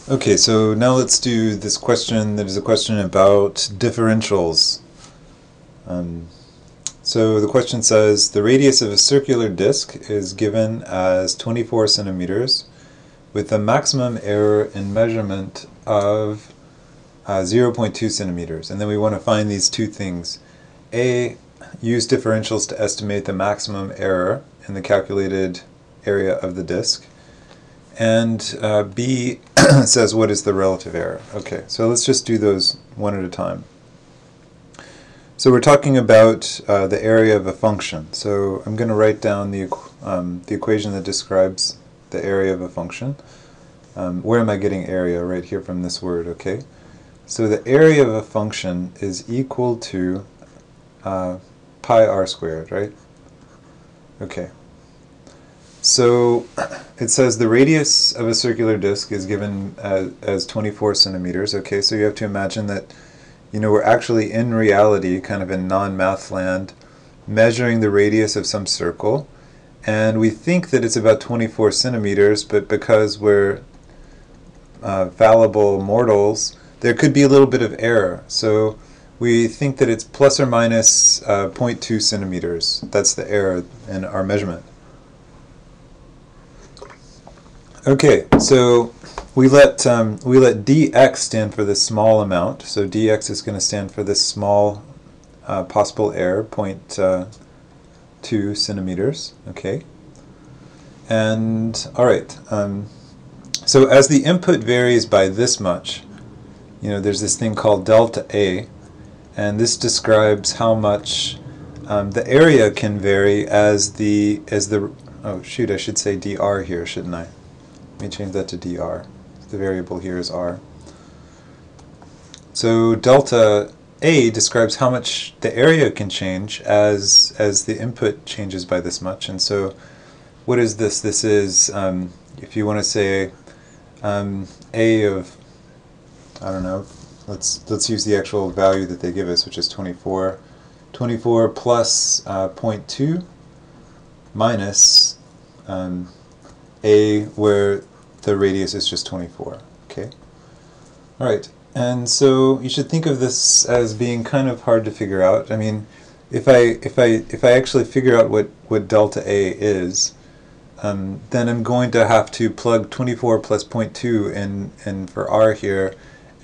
Okay, so now let's do this question that is a question about differentials. Um, so the question says, the radius of a circular disk is given as 24 centimeters with a maximum error in measurement of 0.2 centimeters. And then we want to find these two things. A, use differentials to estimate the maximum error in the calculated area of the disk. And B says what is the relative error. Okay, so let's just do those one at a time. So we're talking about the area of a function. So I'm going to write down the equation that describes the area of a function. Where am I getting area? Right here from this word, okay? So the area of a function is equal to pi r squared, right? Okay. So it says the radius of a circular disk is given as 24 centimeters. Okay, so you have to imagine that, we're actually in reality, kind of in non-math land, measuring the radius of some circle. And we think that it's about 24 centimeters, but because we're fallible mortals, there could be a little bit of error. So we think that it's plus or minus 0.2 centimeters. That's the error in our measurement. Okay, so we let dx stand for this small amount. So dx is going to stand for this small possible error, 0.2 centimeters. Okay, and all right. So as the input varies by this much, there's this thing called delta A, and this describes how much the area can vary as the oh shoot, I should say dr here, shouldn't I? Let me change that to dr. The variable here is r. So delta A describes how much the area can change as the input changes by this much. And so what is this? This is, if you want to say A of, I don't know, let's use the actual value that they give us, which is 24. 24 plus 0.2 minus A, where the radius is just 24. Okay. All right. And so you should think of this as being kind of hard to figure out. I mean, if I actually figure out what delta A is, then I'm going to have to plug 24 plus 0.2 in for r here,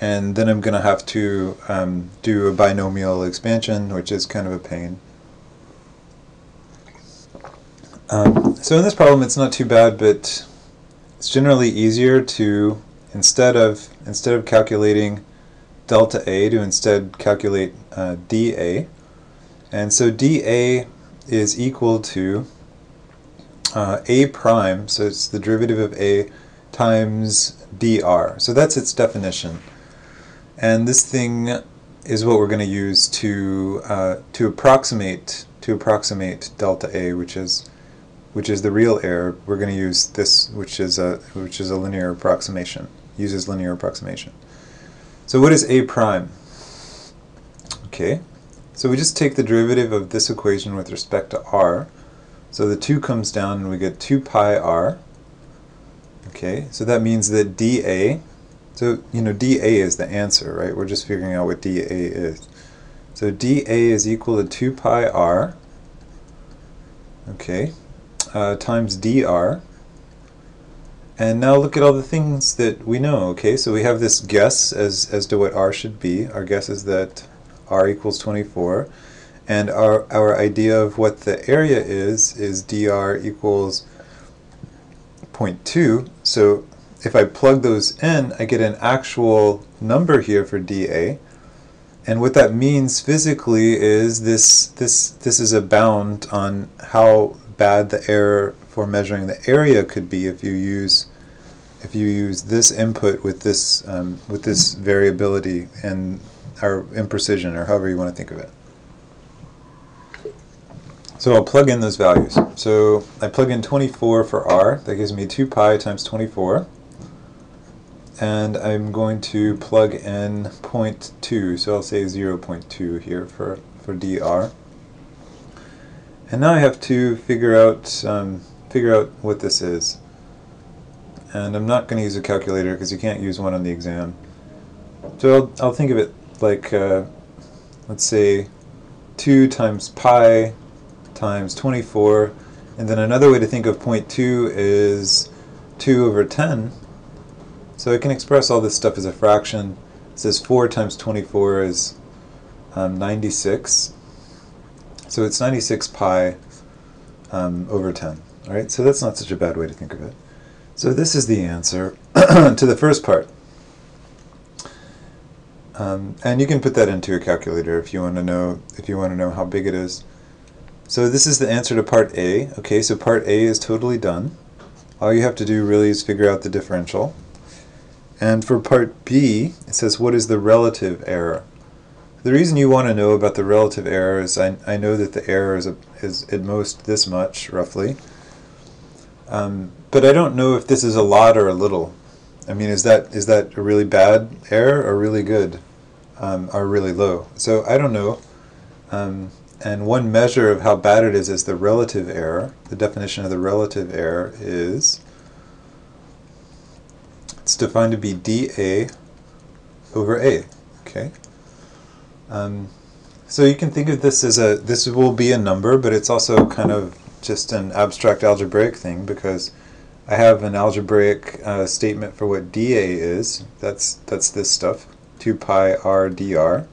and then I'm going to have to do a binomial expansion, which is kind of a pain. So in this problem, it's not too bad, but it's generally easier to instead of calculating delta A to instead calculate dA, and so dA is equal to A prime, so it's the derivative of A times dr. So that's its definition, and this thing is what we're going to use to approximate delta A, which is the real error. We're going to use this, which is a linear approximation. Uses linear approximation. So what is A prime? Okay, so we just take the derivative of this equation with respect to r. So the 2 comes down and we get 2 pi r. Okay, so that means that dA, so dA is the answer, right? We're just figuring out what dA is. So dA is equal to 2 pi r, okay, times dr. And now look at all the things that we know, okay? So we have this guess as to what r should be. Our guess is that r equals 24. And our idea of what the area is dr equals 0.2. So if I plug those in, I get an actual number here for dA. And what that means physically is this is a bound on how bad the error for measuring the area could be if you use this input with this variability and our imprecision, or however you want to think of it. So I'll plug in those values. So I plug in 24 for r. That gives me 2 pi times 24. And I'm going to plug in 0.2. So I'll say 0.2 here for dr. And now I have to figure out what this is. And I'm not going to use a calculator because you can't use one on the exam. So I'll think of it like, let's say 2 times pi times 24. And then another way to think of 0.2 is 2 over 10. So I can express all this stuff as a fraction. It says 4 times 24 is 96. So it's 96 pi over 10. All right, so that's not such a bad way to think of it. So this is the answer to the first part. And you can put that into a calculator if you want to know how big it is. So this is the answer to part A. Okay, so part A is totally done. All you have to do really is figure out the differential. And for part B, it says what is the relative error? The reason you want to know about the relative error is I know that the error is at most this much, roughly. But I don't know if this is a lot or a little. I mean, is that a really bad error or really good or really low? So I don't know. And one measure of how bad it is the relative error. The definition of the relative error is, it's defined to be dA over A. Okay. So you can think of this as this will be a number, but it's also kind of just an abstract algebraic thing, because I have an algebraic statement for what dA is. That's this stuff, 2 pi r dr.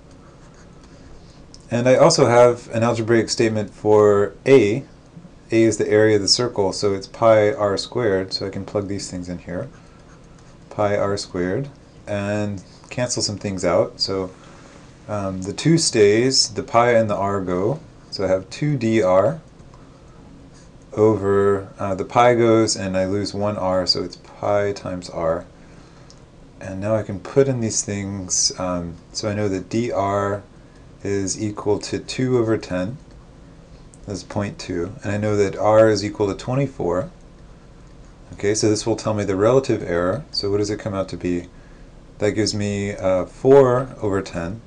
And I also have an algebraic statement for A. A is the area of the circle, so it's pi r squared, so I can plug these things in here. Pi r squared, and cancel some things out. So the 2 stays, the pi and the r go, so I have 2 dr over, the pi goes and I lose 1 r, so it's pi times r. And now I can put in these things, so I know that dr is equal to 2 over 10, that's 0.2, and I know that r is equal to 24. Okay, so this will tell me the relative error, so what does it come out to be? That gives me 4 over 10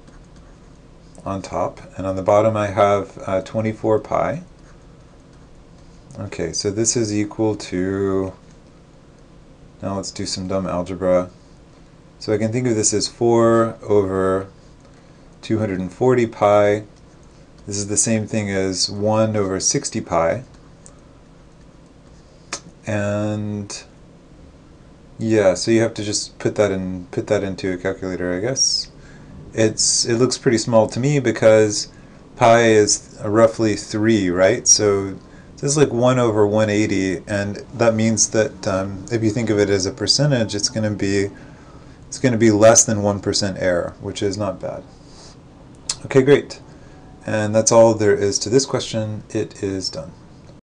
on top, and on the bottom I have 24 pi. Okay, so this is equal to, now let's do some dumb algebra. So I can think of this as 4 over 240 pi. This is the same thing as 1 over 60 pi. And yeah, so you have to just put that into a calculator, I guess. It looks pretty small to me because pi is roughly 3, right? So this is like 1 over 180, and that means that if you think of it as a percentage, it's going to be less than 1% error, which is not bad. Okay, great. And that's all there is to this question. It is done.